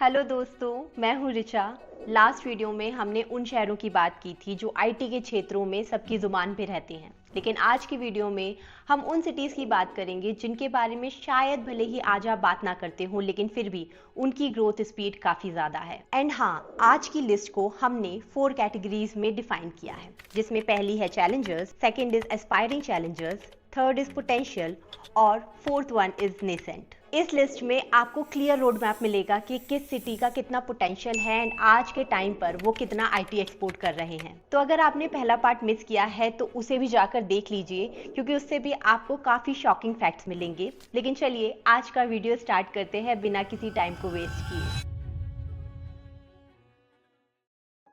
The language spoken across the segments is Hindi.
हेलो दोस्तों, मैं हूँ रिचा। लास्ट वीडियो में हमने उन शहरों की बात की थी जो आईटी के क्षेत्रों में सबकी ज़ुबान पे रहते हैं। लेकिन आज की वीडियो में हम उन सिटीज़ की बात करेंगे जिनके बारे में शायद भले ही आज आप बात ना करते हो, लेकिन फिर भी उनकी ग्रोथ स्पीड काफ़ी ज़्यादा है। एंड हाँ, आज की लिस्ट को हमने 4 कैटेगरीज में डिफाइन किया है, जिसमें पहली है Challengers, second is aspiring Challengers, third is potential और फोर्थ वन इज नेसेंट। इस लिस्ट में आपको क्लियर रोड मैप मिलेगा कि किस सिटी का कितना पोटेंशियल है एंड आज के टाइम पर वो कितना आईटी एक्सपोर्ट कर रहे हैं। तो अगर आपने पहला पार्ट मिस किया है तो उसे भी जाकर देख लीजिए, क्योंकि उससे भी आपको काफ़ी शॉकिंग फैक्ट्स मिलेंगे। लेकिन चलिए आज का वीडियो स्टार्ट करते हैं बिना किसी टाइम को वेस्ट किए।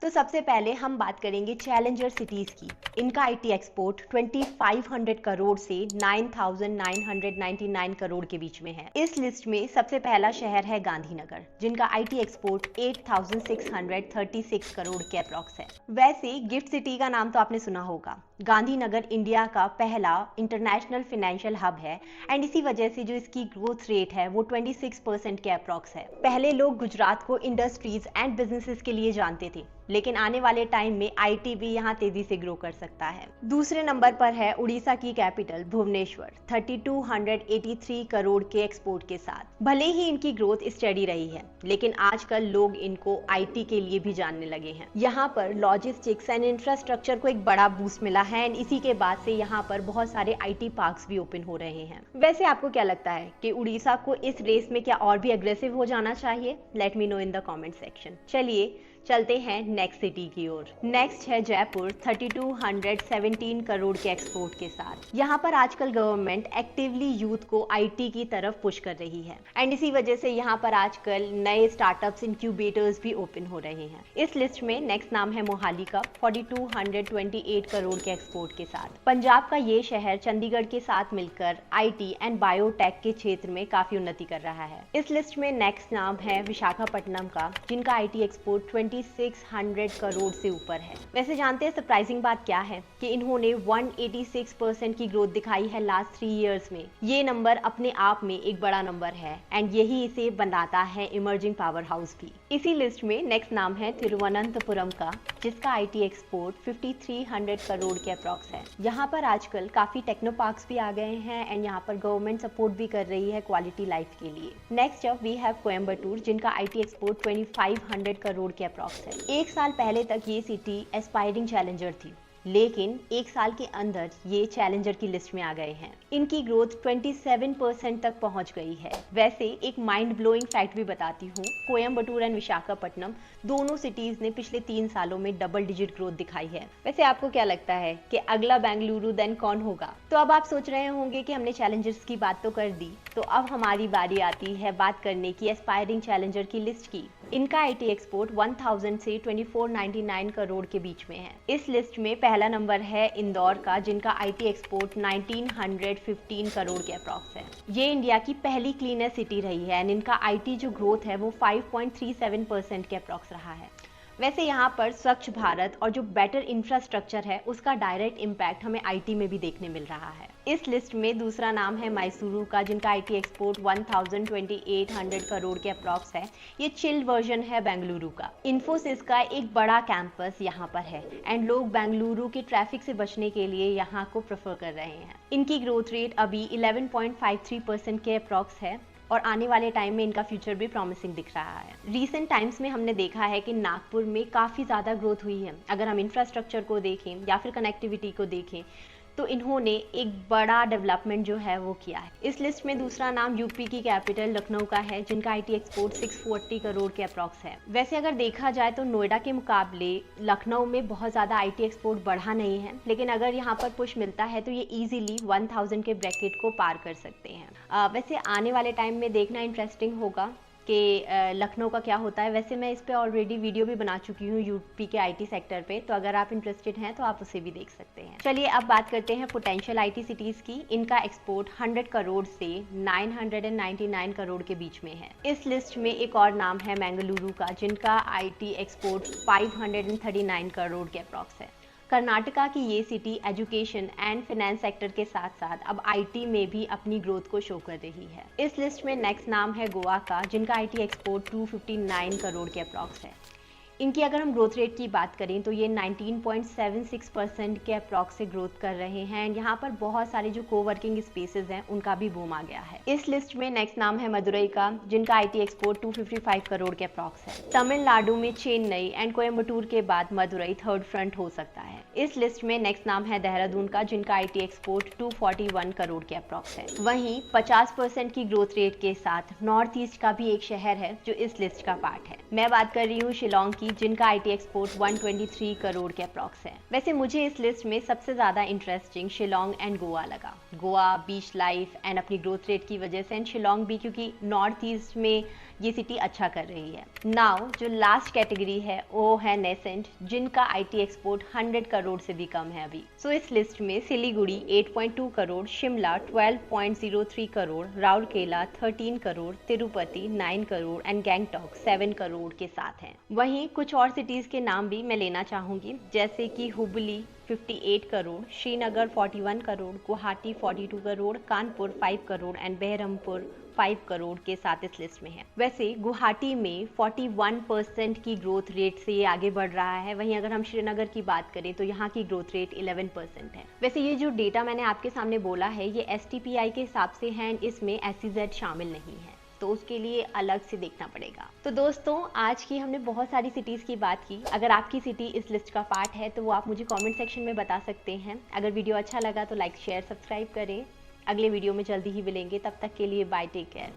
तो सबसे पहले हम बात करेंगे चैलेंजर सिटीज़ की। इनका आईटी एक्सपोर्ट 2500 करोड़ से 9999 करोड़ के बीच में है। इस लिस्ट में सबसे पहला शहर है गांधीनगर, जिनका आईटी एक्सपोर्ट 8636 करोड़ के अप्रॉक्स है। वैसे गिफ्ट सिटी का नाम तो आपने सुना होगा। गांधीनगर इंडिया का पहला इंटरनेशनल फाइनेंशियल हब है एंड इसी वजह से जो इसकी ग्रोथ रेट है वो 26% के अप्रॉक्स है। पहले लोग गुजरात को इंडस्ट्रीज एंड बिजनेसेस के लिए जानते थे, लेकिन आने वाले टाइम में आईटी भी यहाँ तेजी से ग्रो कर सकता है। दूसरे नंबर पर है उड़ीसा की कैपिटल भुवनेश्वर, 3283 करोड़ के एक्सपोर्ट के साथ। भले ही इनकी ग्रोथ स्टडी रही है, लेकिन आजकल लोग इनको आईटी के लिए भी जानने लगे हैं। यहाँ पर लॉजिस्टिक्स एंड इंफ्रास्ट्रक्चर को एक बड़ा बूस्ट मिला है एंड इसी के बाद से यहाँ पर बहुत सारे आईटी पार्क्स भी ओपन हो रहे हैं। वैसे आपको क्या लगता है कि उड़ीसा को इस रेस में क्या और भी अग्रेसिव हो जाना चाहिए? Let me know in the comment section. चलिए चलते हैं नेक्स्ट सिटी की ओर। नेक्स्ट है जयपुर, 3217 करोड़ के एक्सपोर्ट के साथ। यहाँ पर आजकल गवर्नमेंट एक्टिवली यूथ को आईटी की तरफ पुश कर रही है एंड इसी वजह से यहाँ पर आजकल नए स्टार्टअप्स, इंक्यूबेटर्स भी ओपन हो रहे हैं। इस लिस्ट में नेक्स्ट नाम है मोहाली का, 4228 करोड़ के एक्सपोर्ट के साथ। पंजाब का ये शहर चंडीगढ़ के साथ मिलकर आईटी एंड बायोटेक के क्षेत्र में काफी उन्नति कर रहा है। इस लिस्ट में नेक्स्ट नाम है विशाखापट्टनम का, जिनका आईटी एक्सपोर्ट 2600 करोड़ से ऊपर है। वैसे जानते हैं सरप्राइजिंग बात क्या है कि इन्होंने 186% की ग्रोथ दिखाई है लास्ट 3 इयर्स में। ये नंबर अपने आप में एक बड़ा नंबर है एंड यही इसे बनाता है इमर्जिंग पावर हाउस भी। इसी लिस्ट में नेक्स्ट नाम है तिरुवनंतपुरम का, जिसका आईटी एक्सपोर्ट 5300 करोड़ के अप्रॉक्स है। यहाँ पर आजकल काफी टेक्नो पार्क्स भी आ गए हैं एंड यहाँ पर गवर्नमेंट सपोर्ट भी कर रही है क्वालिटी लाइफ के लिए। Next up we have Coimbatore, जिनका आईटी एक्सपोर्ट 2500 करोड़ के अप्रॉक्स है। एक साल पहले तक ये सिटी एस्पायरिंग चैलेंजर थी, लेकिन एक साल के अंदर ये चैलेंजर की लिस्ट में आ गए हैं। इनकी ग्रोथ 27% तक पहुंच गई है। वैसे एक माइंड ब्लोइंग फैक्ट भी बताती हूँ, कोयम्बटूर एंड विशाखापट्टनम दोनों सिटीज ने पिछले 3 सालों में डबल डिजिट ग्रोथ दिखाई है। वैसे आपको क्या लगता है कि अगला बेंगलुरु देन कौन होगा? तो अब आप सोच रहे होंगे कि हमने चैलेंजर्स की बात तो कर दी, तो अब हमारी बारी आती है बात करने की एस्पायरिंग चैलेंजर की लिस्ट की। इनका आईटी एक्सपोर्ट 1000 से 2499 करोड़ के बीच में है। इस लिस्ट में पहला नंबर है इंदौर का, जिनका आईटी एक्सपोर्ट 1915 करोड़ के अप्रॉक्स है। ये इंडिया की पहली क्लीनेस्ट सिटी रही है एंड इनका आईटी जो ग्रोथ है वो 5.37% के अप्रॉक्स रहा है। वैसे यहाँ पर स्वच्छ भारत और जो बेटर इंफ्रास्ट्रक्चर है उसका डायरेक्ट इम्पैक्ट हमें आईटी में भी देखने मिल रहा है। इस लिस्ट में दूसरा नाम है मैसूरू का, जिनका आईटी एक्सपोर्ट 12,800 करोड़ के अप्रॉक्स है। ये चिल्ड वर्जन है बेंगलुरु का। इन्फोसिस का एक बड़ा कैंपस यहाँ पर है एंड लोग बेंगलुरु के ट्रैफिक से बचने के लिए यहाँ को प्रेफर कर रहे हैं। इनकी ग्रोथ रेट अभी 11.53% के अप्रॉक्स है और आने वाले टाइम में इनका फ्यूचर भी प्रॉमिसिंग दिख रहा है। रीसेंट टाइम्स में हमने देखा है कि नागपुर में काफ़ी ज़्यादा ग्रोथ हुई है। अगर हम इंफ्रास्ट्रक्चर को देखें या फिर कनेक्टिविटी को देखें तो इन्होंने एक बड़ा डेवलपमेंट जो है वो किया है। इस लिस्ट में दूसरा नाम यूपी की कैपिटल लखनऊ का है, जिनका आईटी एक्सपोर्ट 640 करोड़ के अप्रॉक्स है। वैसे अगर देखा जाए तो नोएडा के मुकाबले लखनऊ में बहुत ज़्यादा आईटी एक्सपोर्ट बढ़ा नहीं है, लेकिन अगर यहाँ पर पुश मिलता है तो ये इजीली 1000 के ब्रैकेट को पार कर सकते हैं। वैसे आने वाले टाइम में देखना इंटरेस्टिंग होगा कि लखनऊ का क्या होता है। वैसे मैं इस पे ऑलरेडी वीडियो भी बना चुकी हूँ यूपी के आईटी सेक्टर पे, तो अगर आप इंटरेस्टेड हैं तो आप उसे भी देख सकते हैं। चलिए अब बात करते हैं पोटेंशियल आईटी सिटीज़ की। इनका एक्सपोर्ट 100 करोड़ से 999 करोड़ के बीच में है। इस लिस्ट में एक और नाम है बेंगलुरु का, जिनका आईटी एक्सपोर्ट 539 करोड़ के अप्रॉक्स है। कर्नाटका की ये city education and finance sector के साथ साथ अब आईटी में भी अपनी ग्रोथ को शो कर रही है। इस लिस्ट में नेक्स्ट नाम है गोवा का, जिनका आईटी एक्सपोर्ट 259 करोड़ के अप्रॉक्स है। इनकी अगर हम ग्रोथ रेट की बात करें तो ये 19.76% के अप्रॉक्स से ग्रोथ कर रहे हैं एंड यहाँ पर बहुत सारे जो कोवर्किंग स्पेसेस हैं उनका भी बूम आ गया है। इस लिस्ट में नेक्स्ट नाम है मदुरई का, जिनका आईटी एक्सपोर्ट 255 करोड़ के अप्रॉक्स है। तमिलनाडु में चेन्नई एंड कोयम्बटूर के बाद मदुरई थर्ड फ्रंट हो सकता है। इस लिस्ट में नेक्स्ट नाम है देहरादून का, जिनका आईटी एक्सपोर्ट 241 करोड़ के अप्रॉक्स है। वहीं 50% की ग्रोथ रेट के साथ नॉर्थ ईस्ट का भी एक शहर है जो इस लिस्ट का पार्ट है। मैं बात कर रही हूँ शिलोंग की, जिनका आईटी एक्सपोर्ट 123 करोड़ के अप्रॉक्स है। वैसे मुझे इस लिस्ट में सबसे ज्यादा इंटरेस्टिंग शिलोंग एंड गोवा लगा। गोवा बीच लाइफ एंड अपनी ग्रोथ रेट की वजह से, एंड शिलोंग भी क्योंकि नॉर्थ ईस्ट में ये सिटी अच्छा कर रही है। नाउ जो लास्ट कैटेगरी है वो है नेसेंट, जिनका आईटी एक्सपोर्ट 100 करोड़ से भी कम है अभी। सो इस लिस्ट में सिलीगुड़ी 8.2 करोड़, शिमला 12.03 करोड़, राउरकेला 13 करोड़, तिरुपति 9 करोड़ एंड गैंगटॉक 7 करोड़ के साथ हैं। वहीं कुछ और सिटीज के नाम भी मैं लेना चाहूंगी, जैसे कि हुबली 58 करोड़, श्रीनगर 41 करोड़, गुवाहाटी 42 करोड़, कानपुर 5 करोड़ एंड बहरमपुर 5 करोड़ के साथ इस लिस्ट में है। वैसे गुवाहाटी में 41% की ग्रोथ रेट से ये आगे बढ़ रहा है। वहीं अगर हम श्रीनगर की बात करें तो यहाँ की ग्रोथ रेट 11% है। वैसे ये जो डेटा मैंने आपके सामने बोला है ये STPI के हिसाब से है एंड इसमें SEZ शामिल नहीं है, तो उसके लिए अलग से देखना पड़ेगा। तो दोस्तों आज की हमने बहुत सारी सिटीज की बात की। अगर आपकी सिटी इस लिस्ट का पार्ट है तो वो आप मुझे कमेंट सेक्शन में बता सकते हैं। अगर वीडियो अच्छा लगा तो लाइक शेयर सब्सक्राइब करें। अगले वीडियो में जल्दी ही मिलेंगे, तब तक के लिए बाय, टेक केयर।